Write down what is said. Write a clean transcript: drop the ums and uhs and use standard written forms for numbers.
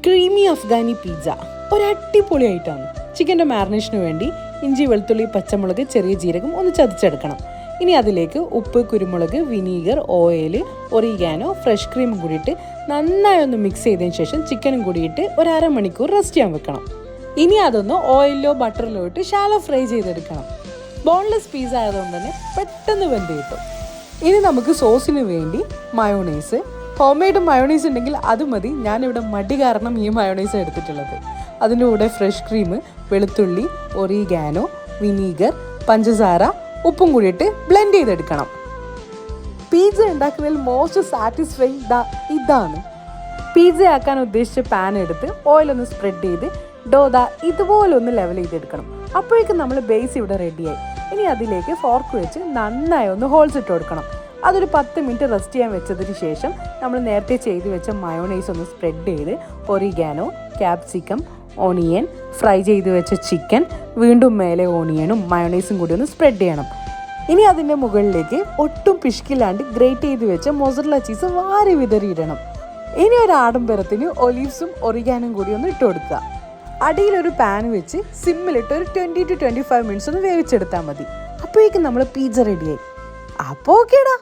Creamy Afghani pizza ഒരു അടിപൊളി ഐറ്റമാണ്. ചിക്കൻ്റെ മാരിനേഷന് വേണ്ടി ഇഞ്ചി, വെളുത്തുള്ളി, പച്ചമുളക്, ചെറിയ ജീരകം ഒന്ന് ചതച്ചെടുക്കണം. ഇനി അതിലേക്ക് ഉപ്പ്, കുരുമുളക്, വിനീഗർ, ഓയിൽ, ഒറിഗാനോ, ഫ്രഷ് ക്രീമും കൂടിയിട്ട് നന്നായി ഒന്ന് മിക്സ് ചെയ്തതിന് ശേഷം ചിക്കനും കൂടിയിട്ട് ഒരു അരമണിക്കൂർ റെസ്റ്റ് ചെയ്യാൻ വെക്കണം. ഇനി അതൊന്ന് ഓയിലിലോ ബട്ടറിലോ ഇട്ട് ഷാലോ ഫ്രൈ ചെയ്തെടുക്കണം. ബോൺലെസ് പീസ് ആയതുകൊണ്ട് തന്നെ പെട്ടെന്ന് വെന്ത് കിട്ടും. ഇനി നമുക്ക് സോസിന് വേണ്ടി മയോണൈസ്, ഹോം മെയ്ഡ് മയോണൈസ് ഉണ്ടെങ്കിൽ അത് മതി. ഞാനിവിടെ മടി കാരണം ഈ മയോണൈസ് എടുത്തിട്ടുള്ളത്. അതിൻ്റെ കൂടെ ഫ്രഷ് ക്രീം, വെളുത്തുള്ളി, ഒറിഗാനോ, വിനീഗർ, പഞ്ചസാര, ഉപ്പും കൂടിയിട്ട് ബ്ലെൻഡ് ചെയ്തെടുക്കണം. പിസ്സ ഉണ്ടാക്കുന്നതിൽ മോസ്റ്റ് സാറ്റിസ്ഫൈങ് ഇതാണ്. പിസ്സ ആക്കാൻ ഉദ്ദേശിച്ച പാൻ എടുത്ത് ഓയിലൊന്ന് സ്പ്രെഡ് ചെയ്ത് ഇതുപോലെ ഒന്ന് ലെവൽ ചെയ്തെടുക്കണം. അപ്പോഴേക്കും നമ്മൾ ബേസ് ഇവിടെ റെഡിയായി. ഇനി അതിലേക്ക് ഫോർക്ക് വെച്ച് നന്നായി ഒന്ന് ഹോൾസ് ഇട്ട് കൊടുക്കണം. അതൊരു 10 മിനിറ്റ് റെസ്റ്റ് ചെയ്യാൻ വെച്ചതിന് ശേഷം നമ്മൾ നേരത്തെ ചെയ്ത് വെച്ച മയോണൈസ് ഒന്ന് സ്പ്രെഡ് ചെയ്ത് ഒറിഗാനോ, ക്യാപ്സിക്കം, ഓണിയൻ, ഫ്രൈ ചെയ്ത് വെച്ച ചിക്കൻ, വീണ്ടും മേലെ ഓണിയനും മയോണൈസും കൂടി ഒന്ന് സ്പ്രെഡ് ചെയ്യണം. ഇനി അതിൻ്റെ മുകളിലേക്ക് ഒട്ടും പിഷ്കില്ലാണ്ട് ഗ്രേറ്റ് ചെയ്ത് വെച്ച മൊസറല്ല ചീസ് വാരി വിതറിയിടണം. ഇനി ഒരു ആഡംബരത്തിന് ഒലീവ്സും ഒറിഗാനും കൂടി ഒന്ന് ഇട്ട് കൊടുക്കുക. അടിയിലൊരു പാൻ വെച്ച് സിമ്മിലിട്ട് ഒരു 20 to 25 മിനിറ്റ്സ് ഒന്ന് വേവിച്ചെടുത്താൽ മതി. അപ്പോഴേക്കും നമ്മൾ പിസ്സ റെഡിയായി. അപ്പോൾ ഓക്കേടാ.